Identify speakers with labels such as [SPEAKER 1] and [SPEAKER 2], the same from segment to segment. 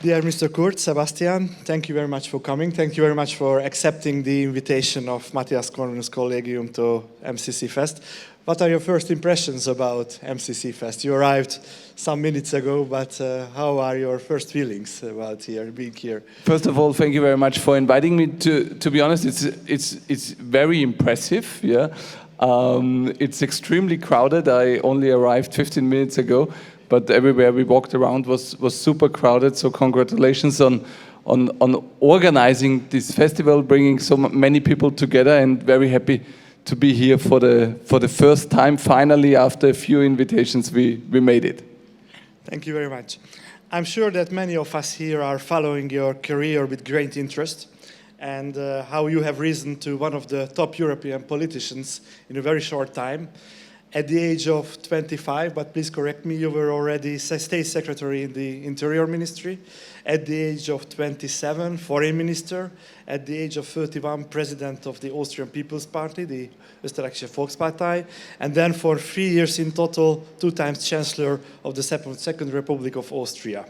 [SPEAKER 1] Dear Mr. Kurz, Sebastian, thank you very much for coming. Thank you very much for accepting the invitation of Matthias Corvinus Collegium to MCC Feszt. What are your first impressions about MCC Feszt? You arrived some minutes ago, but how are your first feelings about being here?
[SPEAKER 2] First of all, thank you very much for inviting me. To be honest, it's very impressive. Yeah, it's extremely crowded. I only arrived 15 minutes ago, but everywhere we walked around was super crowded. So congratulations on organizing this festival, bringing so many people together, and very happy to be here for the first time. Finally, after a few invitations, we made it.
[SPEAKER 1] Thank you very much. I'm sure that many of us here are following your career with great interest, and how you have risen to one of the top European politicians in a very short time. At the age of 25, but please correct me, you were already State Secretary in the Interior Ministry. At the age of 27, Foreign Minister. At the age of 31, President of the Austrian People's Party, the Österreichische Volkspartei. And then for 3 years in total, 2 times Chancellor of the Second Republic of Austria.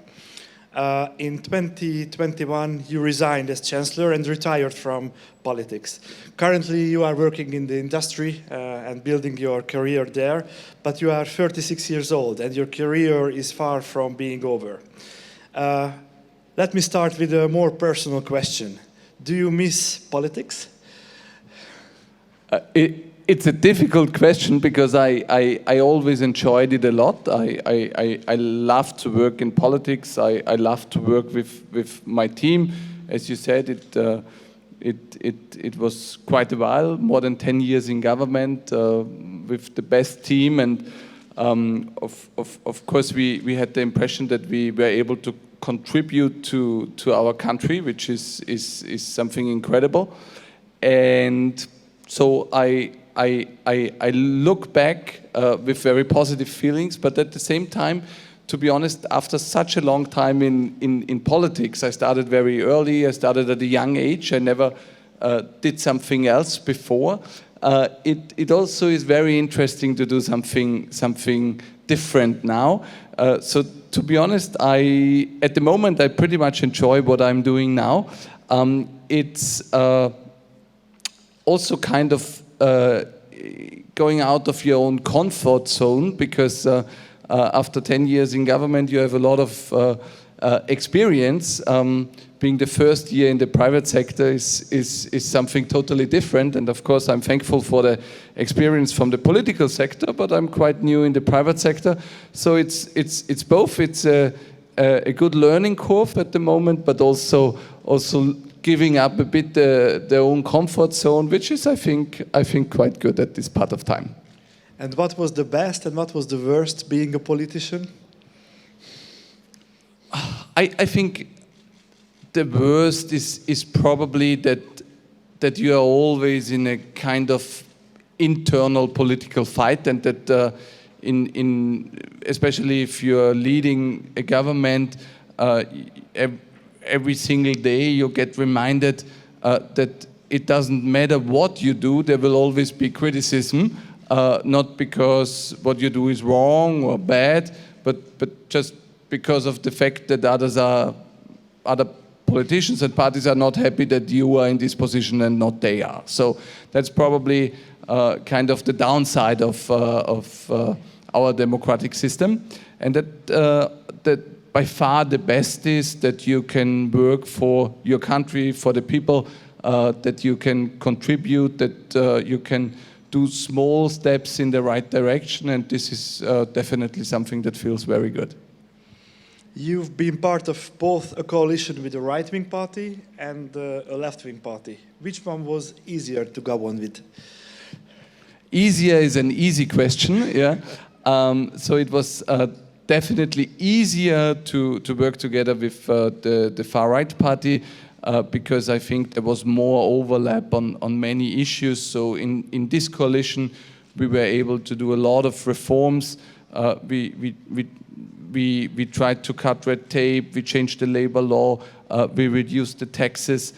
[SPEAKER 1] In 2021, you resigned as Chancellor and retired from politics. Currently, you are working in the industry and building your career there, but you are 36 years old and your career is far from being over. Let me start with a more personal question. Do you miss politics?
[SPEAKER 2] It's a difficult question because I always enjoyed it a lot. I love to work in politics. I love to work with my team. As you said, it was quite a while, more than 10 years in government with the best team. And of course, we had the impression that we were able to contribute to our country, which is something incredible. And so I look back with very positive feelings, but at the same time, to be honest, after such a long time in politics, I started very early, I started at a young age, I never did something else before. It also is very interesting to do something different now. So to be honest, at the moment, I pretty much enjoy what I'm doing now. It's also kind of going out of your own comfort zone, because after 10 years in government you have a lot of experience. Being the first year in the private sector is something totally different, and of course I'm thankful for the experience from the political sector, but I'm quite new in the private sector. So it's both. It's a good learning curve at the moment, but also giving up a bit their own comfort zone, which is, I think, quite good at this part of time.
[SPEAKER 1] And what was the best and what was the worst being a politician?
[SPEAKER 2] I think the worst is probably that you are always in a kind of internal political fight, and that especially if you are leading a government, every single day you get reminded that it doesn't matter what you do, there will always be criticism, not because what you do is wrong or bad, but just because of the fact that other politicians and parties are not happy that you are in this position and not they are. So that's probably kind of the downside of our democratic system, and that by far the best is that you can work for your country, for the people, that you can contribute, that you can do small steps in the right direction, and this is definitely something that feels very good.
[SPEAKER 1] You've been part of both a coalition with a right-wing party and a left-wing party. Which one was easier to go on with?
[SPEAKER 2] Easier is an easy question, yeah. So it was definitely easier to work together with the far-right party, because I think there was more overlap on many issues. So in this coalition, we were able to do a lot of reforms. We tried to cut red tape, we changed the labor law, we reduced the taxes,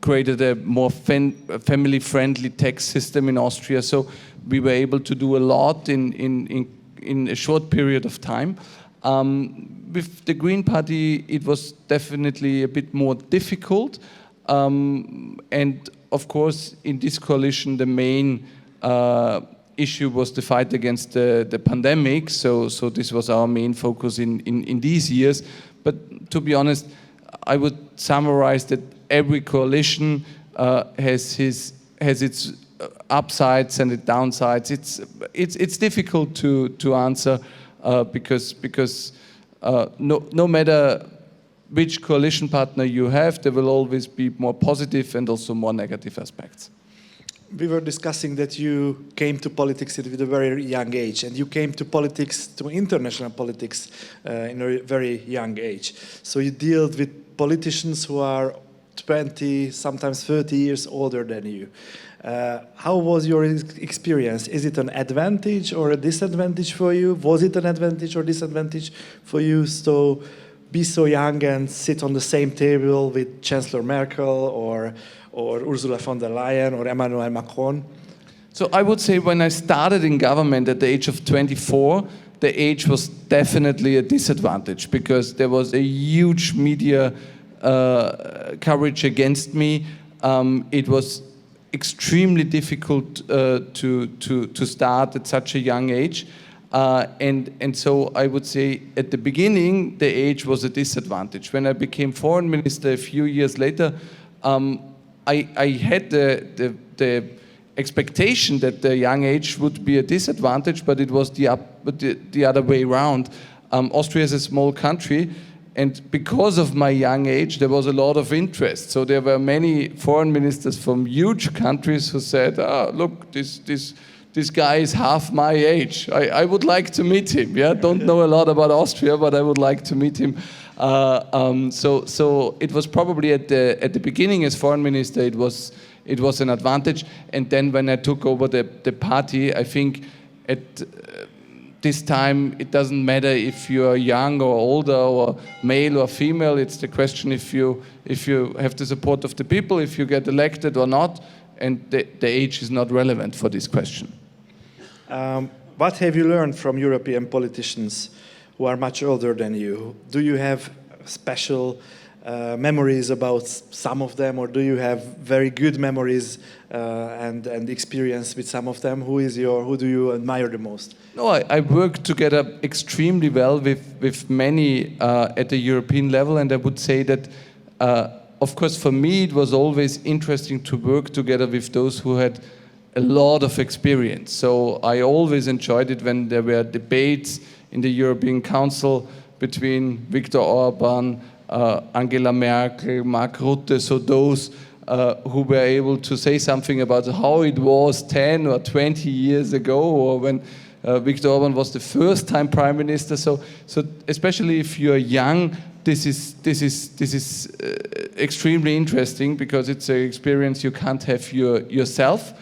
[SPEAKER 2] created a more family-friendly tax system in Austria. So we were able to do a lot in in a short period of time. With the Green Party, it was definitely a bit more difficult. And of course, in this coalition, the main issue was the fight against the pandemic. So this was our main focus in these years. But to be honest, I would summarize that every coalition has its upsides and its downsides. It's difficult to answer because no matter which coalition partner you have, there will always be more positive and also more negative aspects.
[SPEAKER 1] We were discussing that you came to politics at a very young age, and you came to politics, to international politics, in a very young age. So you dealt with politicians who are 20, sometimes 30 years older than you. How was your experience? Is it an advantage or a disadvantage for you? Was it an advantage or disadvantage for you to be so young and sit on the same table with Chancellor Merkel or Ursula von der Leyen or Emmanuel Macron?
[SPEAKER 2] So I would say when I started in government at the age of 24, the age was definitely a disadvantage because there was a huge media coverage against me. It was extremely difficult to start at such a young age. And so I would say at the beginning, the age was a disadvantage. When I became foreign minister a few years later, I had the expectation that the young age would be a disadvantage, but it was the other way around. Austria is a small country, and because of my young age, there was a lot of interest. So there were many foreign ministers from huge countries who said, look, this guy is half my age. I would like to meet him. Yeah, don't know a lot about Austria, but I would like to meet him. So it was probably at the beginning as foreign minister, it was an advantage. And then when I took over the party, I think at this time it doesn't matter if you are young or older or male or female. It's the question if you have the support of the people, if you get elected or not. And the age is not relevant for this question.
[SPEAKER 1] What have you learned from European politicians who are much older than you? Do you have special memories about some of them, or do you have very good memories and experience with some of them? Who do you admire the most?
[SPEAKER 2] No, I work together extremely well with many at the European level, and I would say that of course for me it was always interesting to work together with those who had a lot of experience. So I always enjoyed it when there were debates in the European Council between Viktor Orbán, Angela Merkel, Mark Rutte, so those who were able to say something about how it was 10 or 20 years ago, or when Viktor Orbán was the first time prime minister. So especially if you're young, this is extremely interesting because it's an experience you can't have yourself.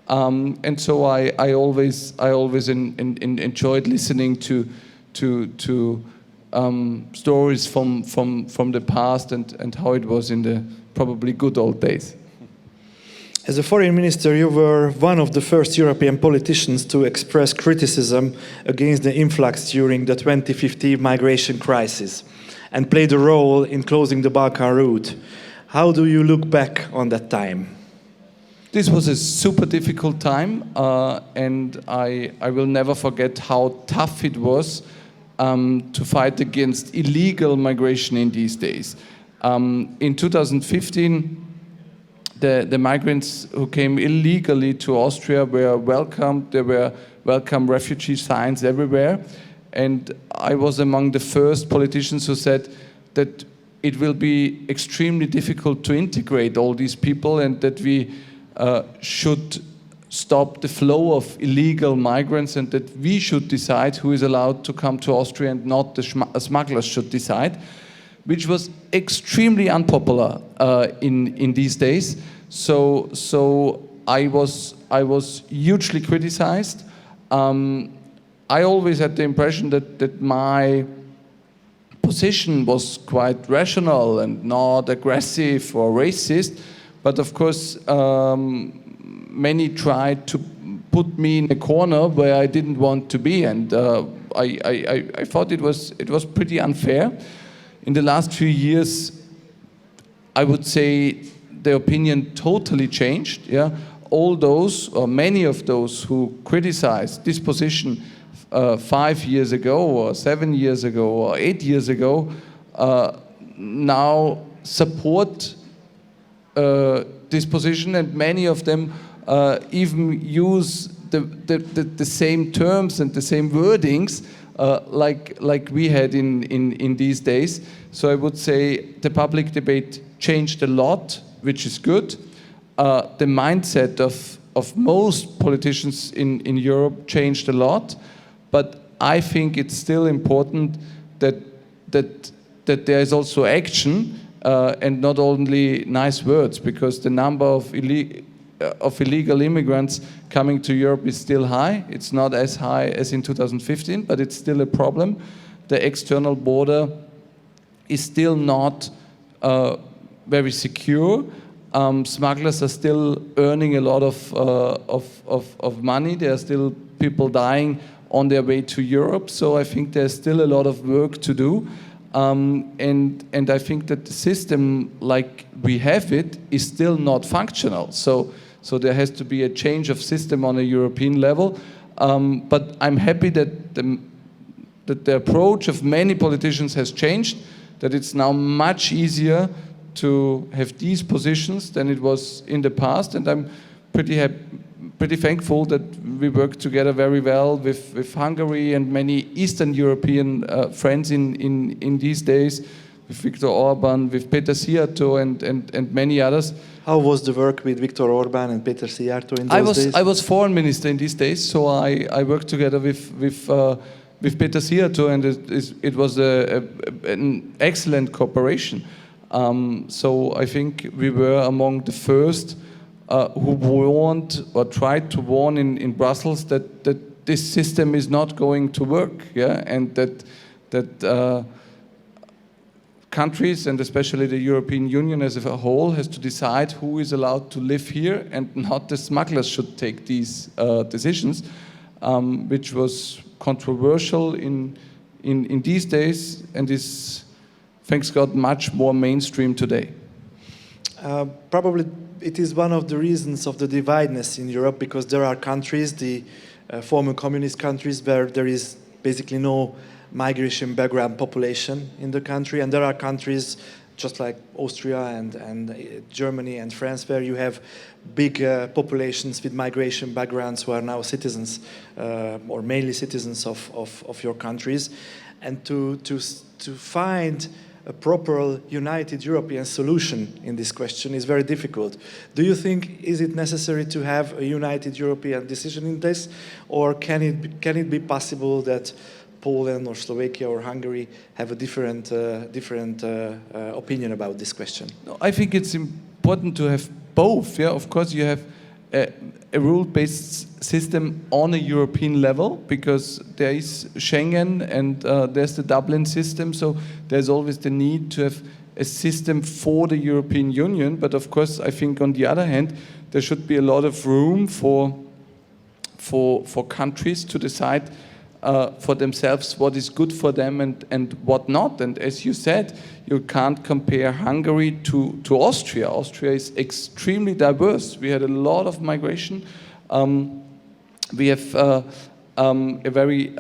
[SPEAKER 2] And so I always enjoyed listening to stories from the past and how it was in the probably good old days.
[SPEAKER 1] As a foreign minister, you were one of the first European politicians to express criticism against the influx during the 2015 migration crisis and played a role in closing the Balkan route. How do you look back on that time?
[SPEAKER 2] This was a super difficult time, and I will never forget how tough it was to fight against illegal migration in these days. In 2015, the migrants who came illegally to Austria were welcomed. There were welcome refugee signs everywhere. And I was among the first politicians who said that it will be extremely difficult to integrate all these people and that we should stop the flow of illegal migrants and that we should decide who is allowed to come to Austria and not the smugglers should decide, which was extremely unpopular in these days. So I was hugely criticized. I always had the impression that my position was quite rational and not aggressive or racist, but of course many tried to put me in a corner where I didn't want to be, and I thought it was pretty unfair. In the last few years, I would say the opinion totally changed. Yeah, all those or many of those who criticized this position 5 years ago, or 7 years ago, or 8 years ago, now support this position, and many of them even use the same terms and the same wordings like we had in these days. So I would say the public debate changed a lot, which is good. The mindset of most politicians in Europe changed a lot, but I think it's still important that there is also action and not only nice words, because the number of illegal immigrants coming to Europe is still high. It's not as high as in 2015, but it's still a problem. The external border is still not very secure. Smugglers are still earning a lot of money. There are still people dying on their way to Europe. So I think there's still a lot of work to do. And I think that the system, like we have it, is still not functional. So there has to be a change of system on a European level. But I'm happy that the approach of many politicians has changed, that it's now much easier to have these positions than it was in the past. And I'm pretty thankful that we work together very well with Hungary and many Eastern European friends in these days, with Viktor Orbán, with Péter Szijjártó and many others.
[SPEAKER 1] How was the work with Viktor Orbán and Péter Szijjártó in those days?
[SPEAKER 2] I was foreign minister in these days, so I worked together with Péter Szijjártó, and it was an excellent cooperation. So I think we were among the first who warned or tried to warn in Brussels that this system is not going to work, yeah, and that countries, and especially the European Union as a whole, has to decide who is allowed to live here, and not the smugglers should take these decisions, which was controversial in these days, and is, thanks God, much more mainstream today.
[SPEAKER 1] Probably it is one of the reasons of the dividedness in Europe, because there are countries, the former communist countries, where there is basically no migration background population in the country, and there are countries just like Austria and Germany and France, where you have big populations with migration backgrounds who are now citizens or mainly citizens of your countries, and to find a proper united European solution in this question is very difficult. Do you think, is it necessary to have a united European decision in this, or can it be possible that Poland or Slovakia or Hungary have a different opinion about this question?
[SPEAKER 2] No, I think it's important to have both. Yeah, of course you have a rule-based system on a European level, because there is Schengen and there's the Dublin system, so there's always the need to have a system for the European Union. But of course, I think on the other hand, there should be a lot of room for countries to decide for themselves what is good for them and what not. And as you said, you can't compare Hungary to Austria. Austria is extremely diverse. We had a lot of migration. We have a very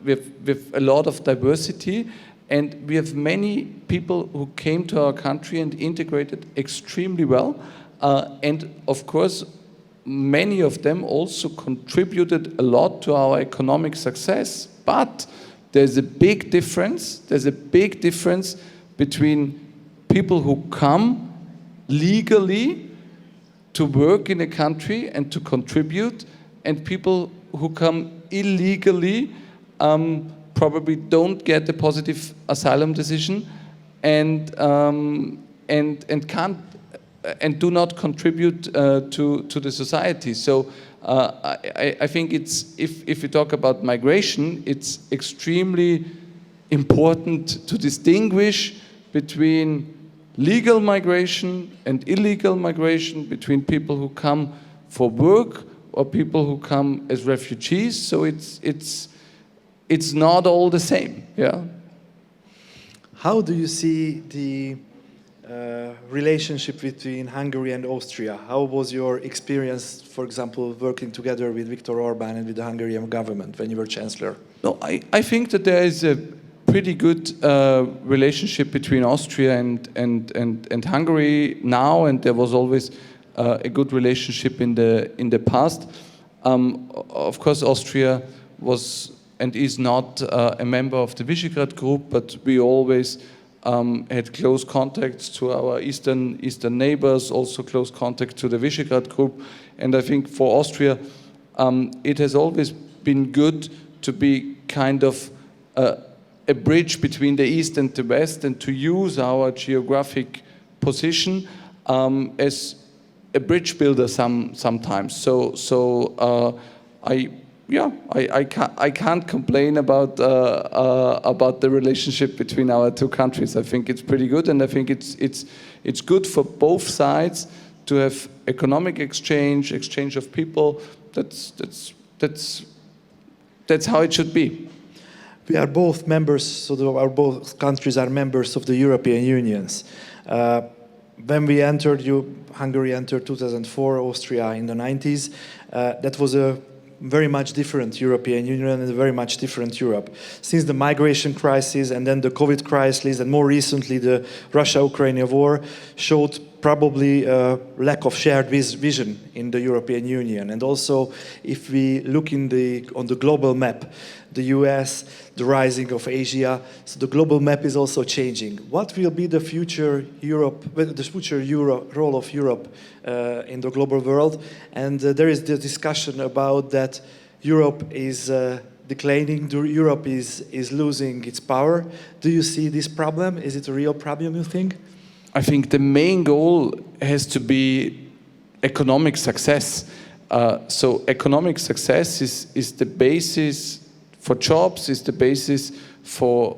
[SPEAKER 2] with a lot of diversity, and we have many people who came to our country and integrated extremely well. And of course, many of them also contributed a lot to our economic success. But there's a big difference. There's a big difference between people who come legally to work in a country and to contribute, and people who come illegally, probably don't get a positive asylum decision and can't and do not contribute to the society. So I think it's, if we talk about migration, it's extremely important to distinguish between legal migration and illegal migration, between people who come for work or people who come as refugees. So it's not all the same. Yeah.
[SPEAKER 1] How do you see the relationship between Hungary and Austria? How was your experience, for example, working together with Viktor Orbán and with the Hungarian government when you were chancellor?
[SPEAKER 2] No, I think that there is a pretty good relationship between Austria and Hungary now, and there was always a good relationship in the past. Of course, Austria was and is not a member of the Visegrad Group, but we always had close contacts to our eastern neighbors, also close contact to the Visegrad Group. And I think for Austria, it has always been good to be kind of a bridge between the East and the West, and to use our geographic position as a bridge builder sometimes. So I can't complain about the relationship between our two countries. I think it's pretty good, and I think it's good for both sides to have economic exchange of people. That's how it should be.
[SPEAKER 1] We are both members, so both countries are members of the European Union. When we entered, Hungary entered 2004, Austria in the 90s. That was a very much different European Union and a very much different Europe. Since the migration crisis and then the COVID crisis and more recently the Russia-Ukraine war showed probably a lack of shared vision in the European Union. And also, if we look on the global map, the US, the rising of Asia, so the global map is also changing. What will be the future role of Europe in the global world? And there is the discussion about that Europe is declining, Europe is losing its power. Do you see this problem? Is it a real problem, you think?
[SPEAKER 2] I think the main goal has to be economic success. So economic success is the basis for jobs, is the basis for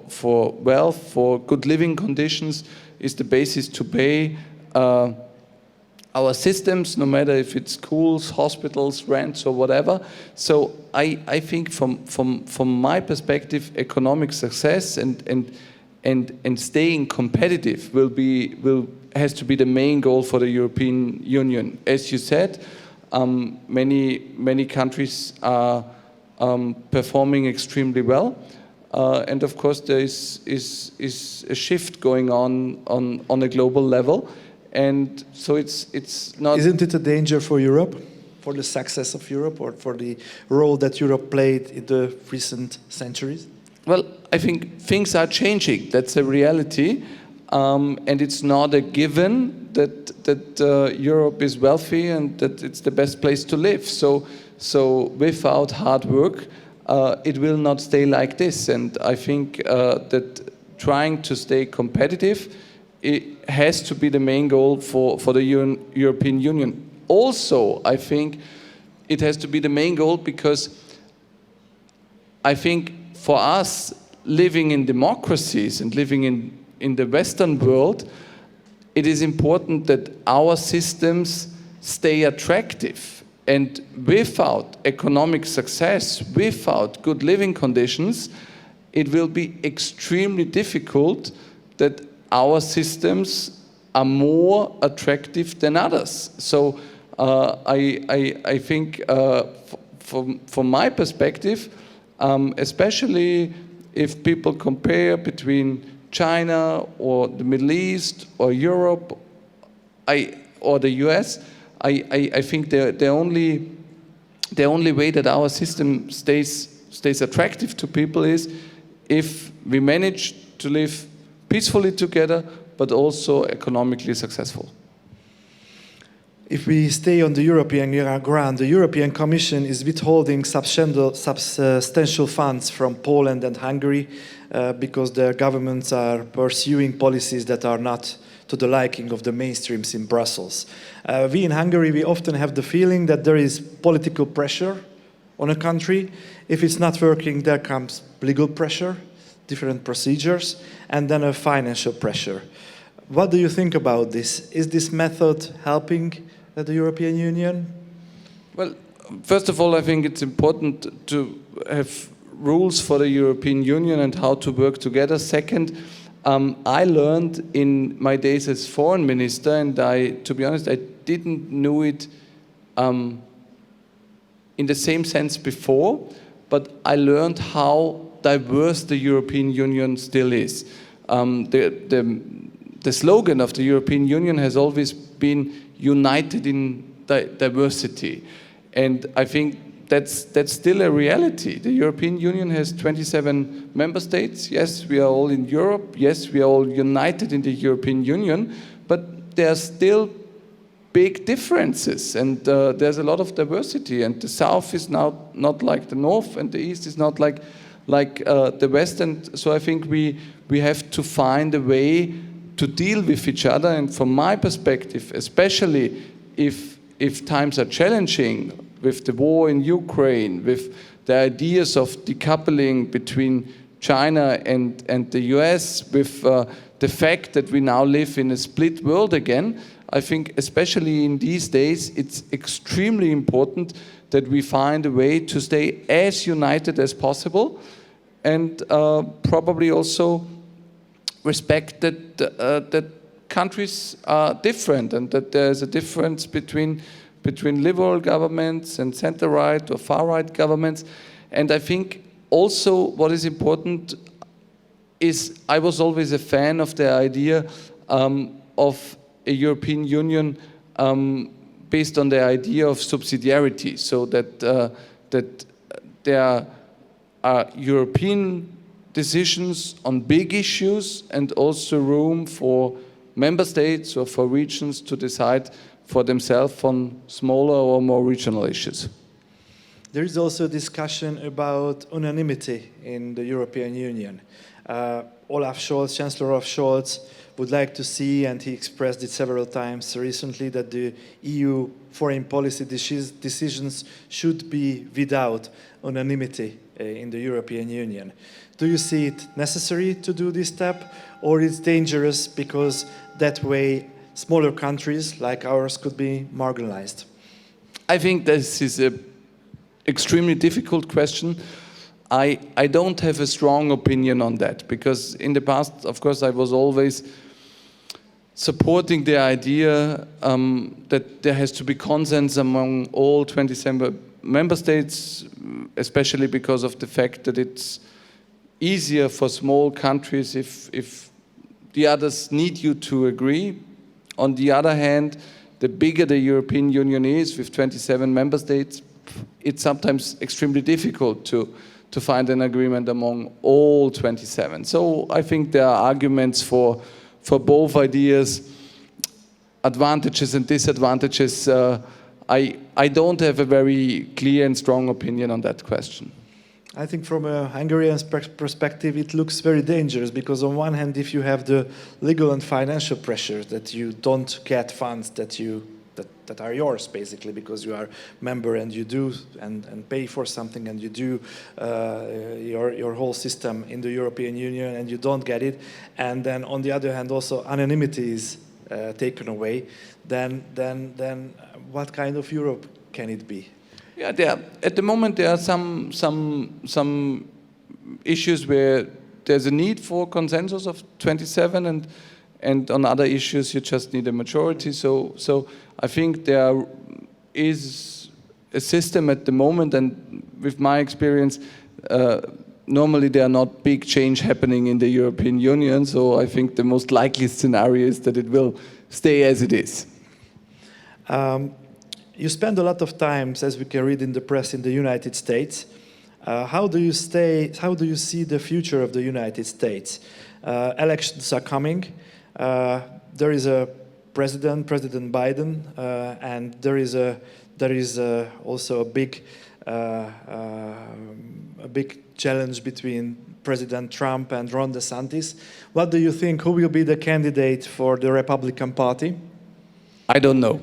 [SPEAKER 2] wealth, for good living conditions, is the basis to pay our systems, no matter if it's schools, hospitals, rents, or whatever. So I think from my perspective, economic success and staying competitive has to be the main goal for the European Union. As you said, many countries are performing extremely well, and of course there is a shift going on a global level, and so it's not.
[SPEAKER 1] Isn't it a danger for Europe, for the success of Europe, or for the role that Europe played in the recent centuries?
[SPEAKER 2] Well, I think things are changing. That's a reality, and it's not a given that Europe is wealthy and that it's the best place to live. So without hard work, it will not stay like this. And I think that trying to stay competitive, it has to be the main goal for the European Union. Also, I think it has to be the main goal because I think for us, living in democracies and living in the Western world, it is important that our systems stay attractive. And without economic success, without good living conditions, it will be extremely difficult that our systems are more attractive than others. So I think from my perspective, especially if people compare between China or the Middle East or Europe or the US, I think the only way that our system stays attractive to people is if we manage to live peacefully together, but also economically successful.
[SPEAKER 1] If we stay on the European ground, the European Commission is withholding substantial funds from Poland and Hungary because their governments are pursuing policies that are not to the liking of the mainstreams in Brussels. We in Hungary, we often have the feeling that there is political pressure on a country. If it's not working, there comes legal pressure, different procedures, and then a financial pressure. What do you think about this? Is this method helping the European Union?
[SPEAKER 2] Well, first of all, I think it's important to have rules for the European Union and how to work together. Second, I learned in my days as foreign minister, and to be honest, I didn't know it in the same sense before, but I learned how diverse the European Union still is. The slogan of the European Union has always been united in diversity. And I think that's still a reality. The European Union has 27 member states. Yes, we are all in Europe. Yes, we are all united in the European Union, but there are still big differences, and there's a lot of diversity. And the South is now not like the North, and the East is not like the West. And so I think we have to find a way to deal with each other. And from my perspective, especially if times are challenging, with the war in Ukraine, with the ideas of decoupling between China and the US, with the fact that we now live in a split world again, I think especially in these days, it's extremely important that we find a way to stay as united as possible, and probably also respect that countries are different, and that there's a difference between liberal governments and center-right or far-right governments. And I think also what is important is I was always a fan of the idea of a European Union based on the idea of subsidiarity, so that there are European decisions on big issues and also room for member states or for regions to decide for themselves on smaller or more regional issues.
[SPEAKER 1] There is also a discussion about unanimity in the European Union. Olaf Scholz, Chancellor Olaf Scholz, would like to see, and he expressed it several times recently, that the EU foreign policy decisions should be without unanimity in the European Union. Do you see it necessary to do this step, or it's dangerous because that way smaller countries like ours could be marginalized?
[SPEAKER 2] I think this is an extremely difficult question. I don't have a strong opinion on that, because in the past, of course, I was always supporting the idea that there has to be consensus among all 27 member states, especially because of the fact that it's easier for small countries if the others need you to agree. On the other hand, the bigger the European Union is, with 27 member states, it's sometimes extremely difficult to find an agreement among all 27. So I think there are arguments for both ideas, advantages and disadvantages. I don't have a very clear and strong opinion on that question.
[SPEAKER 1] I think from a Hungarian perspective, it looks very dangerous, because on one hand, if you have the legal and financial pressure that you don't get funds that are yours, basically, because you are member and you do and pay for something, and you do your whole system in the European Union, and you don't get it, and then on the other hand also anonymity is taken away, then what kind of Europe can it be?
[SPEAKER 2] Yeah, at the moment there are some issues where there's a need for consensus of 27, and on other issues you just need a majority. So I think there is a system at the moment, and with my experience, normally there are not big change happening in the European Union. So I think the most likely scenario is that it will stay as it is.
[SPEAKER 1] You spend a lot of time, as we can read in the press, in the United States. How do you see the future of the United States? Elections are coming. There is a President Biden, and there is also a big challenge between President Trump and Ron DeSantis. What do you think? Who will be the candidate for the Republican Party?
[SPEAKER 2] I don't know.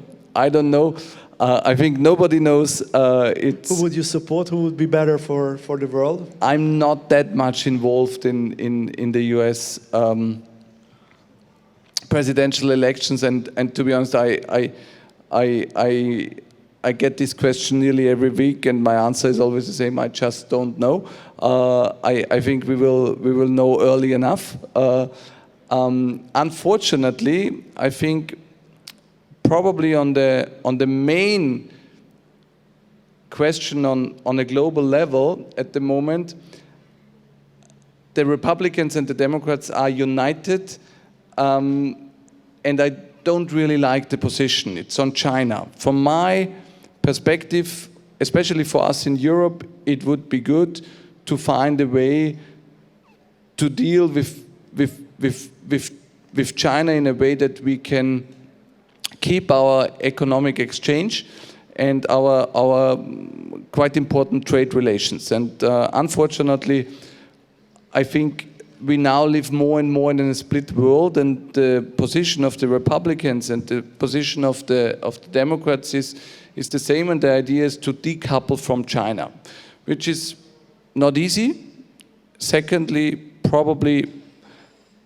[SPEAKER 2] I think nobody knows.
[SPEAKER 1] Who would you support? Who would be better for the world?
[SPEAKER 2] I'm not that much involved in the US presidential elections, and to be honest, I I get this question nearly every week, and my answer is always the same. I just don't know. I think we will know early enough. Unfortunately, I think probably on the main question on a global level at the moment, the Republicans and the Democrats are united, and I don't really like the position. It's on China. From my perspective, especially for us in Europe, it would be good to find a way to deal with China in a way that we can keep our economic exchange and our quite important trade relations. And unfortunately, I think we now live more and more in a split world, and the position of the Republicans and the position of the Democrats is the same, and the idea is to decouple from China, which is not easy. Secondly, probably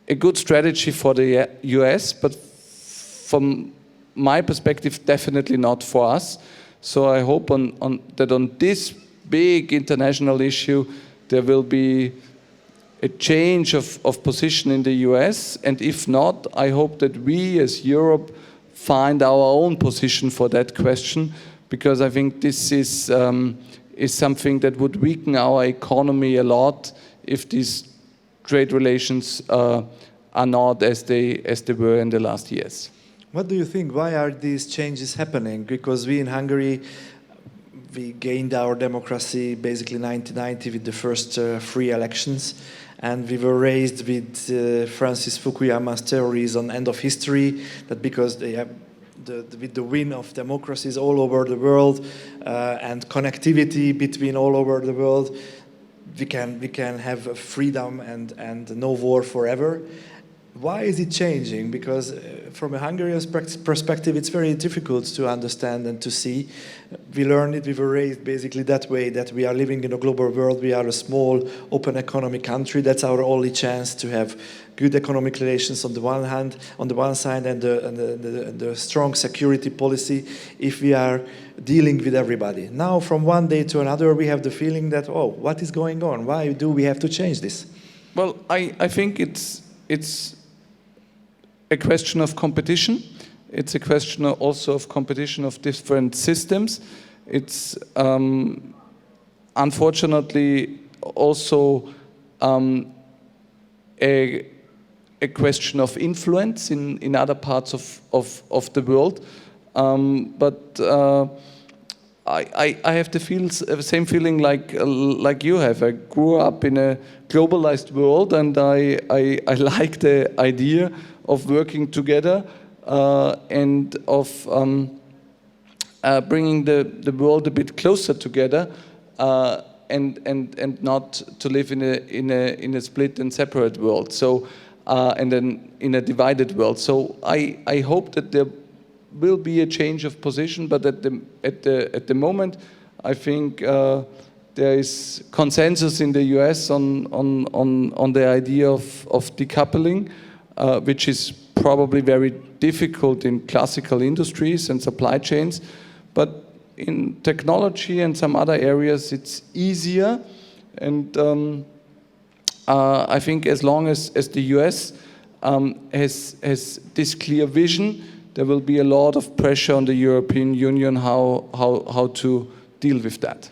[SPEAKER 2] a good strategy for the US, but from my perspective, definitely not for us. So I hope that on this big international issue, there will be a change of position in the US, and if not, I hope that we as Europe find our own position for that question, because I think this is something that would weaken our economy a lot if these trade relations are not as they were in the last years.
[SPEAKER 1] What do you think? Why are these changes happening? Because we in Hungary, we gained our democracy basically in 1990 with the first free elections, and we were raised with Francis Fukuyama's theories on end of history, that because they have with the win of democracies all over the world and connectivity between all over the world, we can have freedom and no war forever. Why is it changing? Because from a Hungarian perspective, it's very difficult to understand and to see. We learned it, we were raised basically that way, that we are living in a global world. We are a small, open economic country. That's our only chance to have good economic relations on the one hand, on the one side, and the strong security policy if we are dealing with everybody. Now, from one day to another, we have the feeling that, oh, what is going on? Why do we have to change this?
[SPEAKER 2] Well, I think it's a question of competition. It's a question also of competition of different systems. It's unfortunately also a question of influence in other parts of the world. But I have the same feeling like you have. I grew up in a globalized world, and I like the idea of working together and of bringing the world a bit closer together, and not to live in a split and separate world. So and then in a divided world. So I hope that there will be a change of position, but at the moment, I think there is consensus in the US on the idea of decoupling, which is probably very difficult in classical industries and supply chains, but in technology and some other areas it's easier. And I think as long as the US has this clear vision, there will be a lot of pressure on the European Union how to deal with that.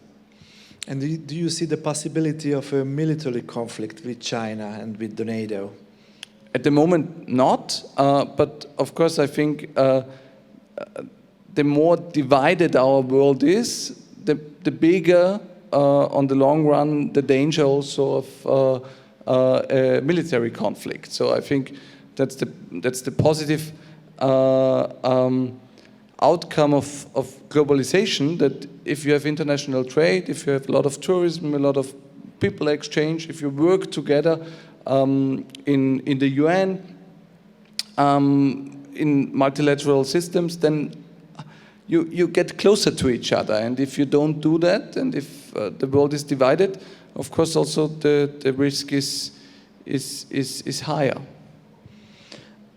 [SPEAKER 1] And do you see the possibility of a military conflict with China and with the NATO?
[SPEAKER 2] At the moment, not. But of course, I think the more divided our world is, the bigger, on the long run, the danger also of a military conflict. So I think that's the positive outcome of globalization, that if you have international trade, if you have a lot of tourism, a lot of people exchange, if you work together in the UN, in multilateral systems, then you get closer to each other. And if you don't do that, and if the world is divided, of course also the risk is higher.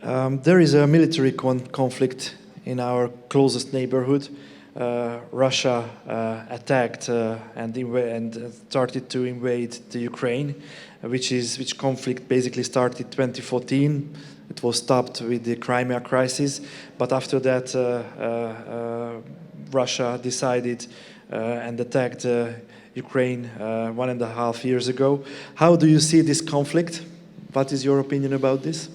[SPEAKER 1] There is a military conflict in our closest neighborhood. Russia attacked and started to invade the Ukraine, which conflict basically started 2014. It was stopped with the Crimea crisis, but after that Russia decided and attacked Ukraine 1.5 years ago. How do you see this conflict? What is your opinion about this?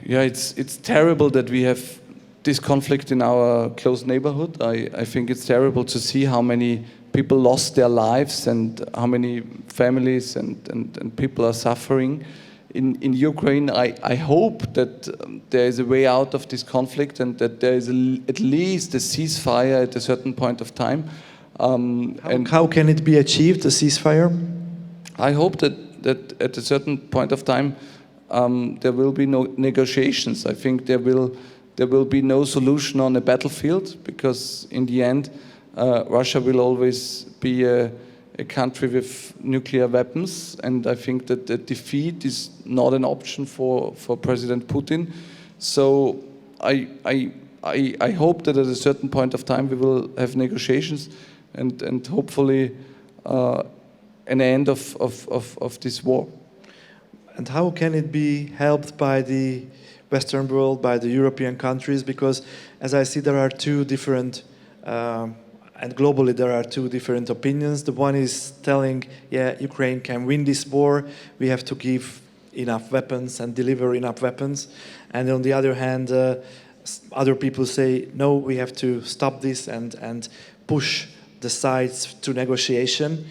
[SPEAKER 2] Yeah, it's terrible that we have this conflict in our close neighborhood. I think it's terrible to see how many people lost their lives and how many families and people are suffering. In Ukraine, I hope that there is a way out of this conflict and that there is at least a ceasefire at a certain point of time.
[SPEAKER 1] How can it be achieved, a ceasefire?
[SPEAKER 2] I hope that at a certain point of time there will be no negotiations. I think there will be no solution on a battlefield, because in the end Russia will always be a country with nuclear weapons, and I think that the defeat is not an option for President Putin. So I hope that at a certain point of time we will have negotiations and hopefully an end of this war.
[SPEAKER 1] And how can it be helped by the Western world, by the European countries? Because as I see, there are two different and globally there are two different opinions. The one is telling, yeah, Ukraine can win this war, we have to give enough weapons and deliver enough weapons. And on the other hand, other people say, no, we have to stop this and push the sides to negotiation.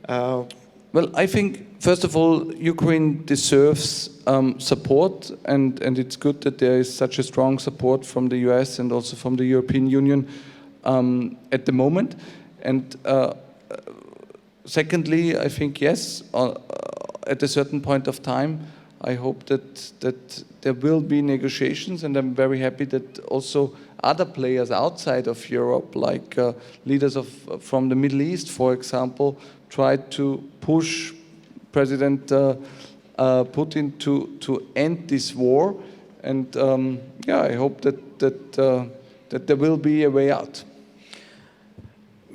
[SPEAKER 2] Well, I think, first of all, Ukraine deserves support, and it's good that there is such a strong support from the US and also from the European Union at the moment. And secondly, I think, yes, at a certain point of time, I hope that there will be negotiations, and I'm very happy that also other players outside of Europe, like leaders from the Middle East, for example, tried to push President Putin to end this war. And I hope that there will be a way out.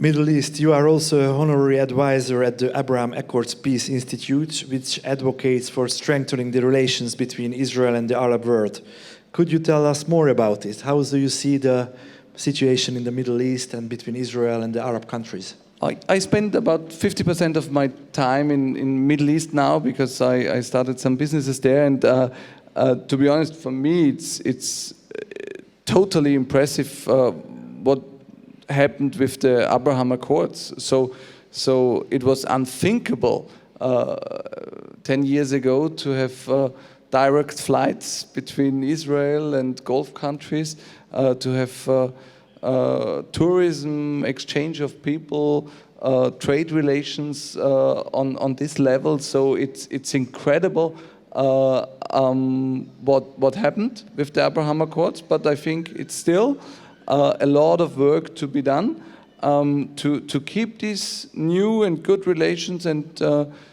[SPEAKER 1] Middle East, you are also an honorary advisor at the Abraham Accords Peace Institute, which advocates for strengthening the relations between Israel and the Arab world. Could you tell us more about it? How do you see the situation in the Middle East and between Israel and the Arab countries?
[SPEAKER 2] I spend about 50% of my time in Middle East now, because I started some businesses there, and to be honest, for me it's totally impressive what happened with the Abraham Accords. So it was unthinkable 10 years ago to have direct flights between Israel and Gulf countries, to have tourism, exchange of people, trade relations on this level. So it's incredible what happened with the Abraham Accords, but I think it's still a lot of work to be done to keep these new and good relations, and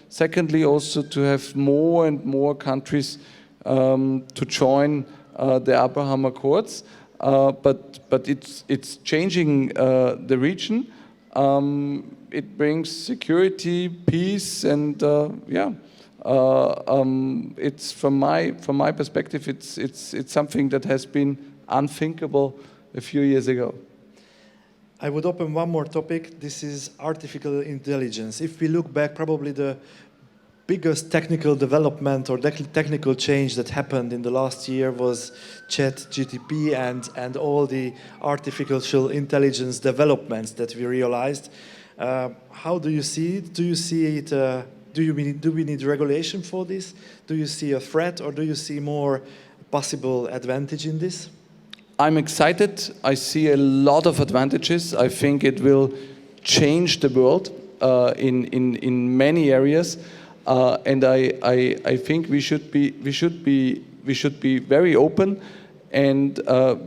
[SPEAKER 2] secondly also to have more and more countries to join the Abraham Accords. But it's changing the region. It brings security, peace, and it's from my perspective, it's something that has been unthinkable a few years ago.
[SPEAKER 1] I would open one more topic. This is artificial intelligence. If we look back, probably the biggest technical development or technical change that happened in the last year was ChatGPT and all the artificial intelligence developments that we realized. How do you see it? Do you see it? Do we need regulation for this? Do you see a threat, or do you see more possible advantage in this?
[SPEAKER 2] I'm excited. I see a lot of advantages. I think it will change the world in many areas. And I think we should be very open, and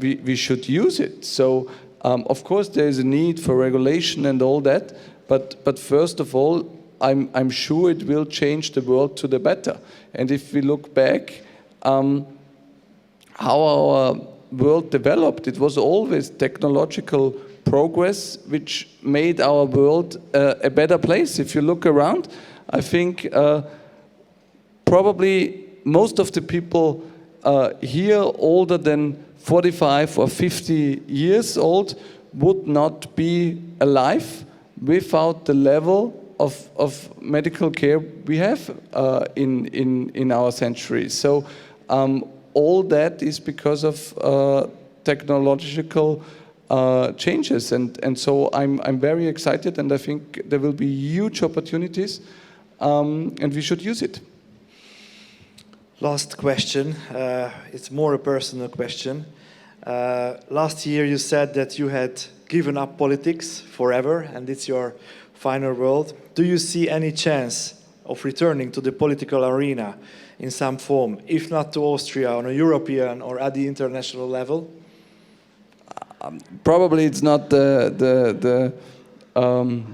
[SPEAKER 2] we should use it. So of course there is a need for regulation and all that, but first of all, I'm sure it will change the world to the better. And if we look back, how our world developed, it was always technological progress which made our world a better place. If you look around, I think probably most of the people here older than 45 or 50 years old would not be alive without the level of medical care we have in our century. So all that is because of technological changes, and so I'm very excited, and I think there will be huge opportunities, and we should use it.
[SPEAKER 1] Last question. It's more a personal question. Last year you said that you had given up politics forever and it's your final world. Do you see any chance of returning to the political arena in some form, if not to Austria on a European or at the international level?
[SPEAKER 2] Probably it's not the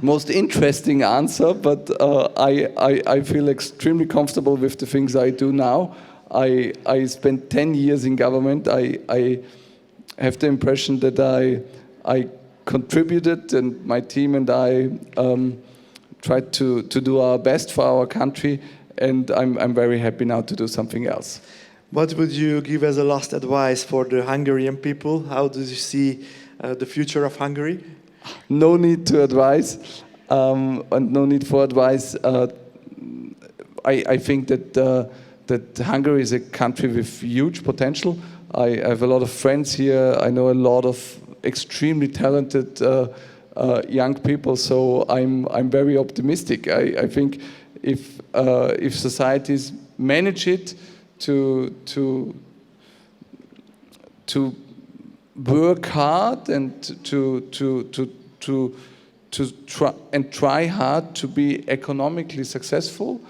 [SPEAKER 2] most interesting answer, but I feel extremely comfortable with the things I do now. I spent 10 years in government. I have the impression that I contributed, and my team and I tried to do our best for our country, and I'm very happy now to do something else.
[SPEAKER 1] What would you give as a last advice for the Hungarian people? How do you see the future of Hungary?
[SPEAKER 2] No need to advise, and no need for advice. I think that Hungary is a country with huge potential. I have a lot of friends here. I know a lot of extremely talented young people. So I'm very optimistic. I think if societies manage it to work hard and to try hard to be economically successful,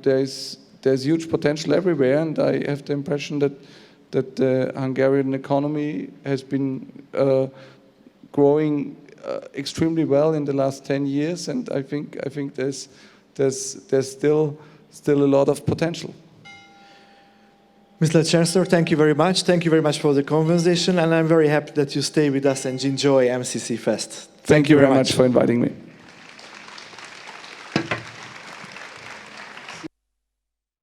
[SPEAKER 2] there's huge potential everywhere, and I have the impression that the Hungarian economy has been growing extremely well in the last 10 years, and I think there's still a lot of potential.
[SPEAKER 1] Mr. Chancellor, thank you very much. Thank you very much for the conversation, and I'm very happy that you stay with us and enjoy MCC Feszt.
[SPEAKER 2] Thank you very much for inviting me.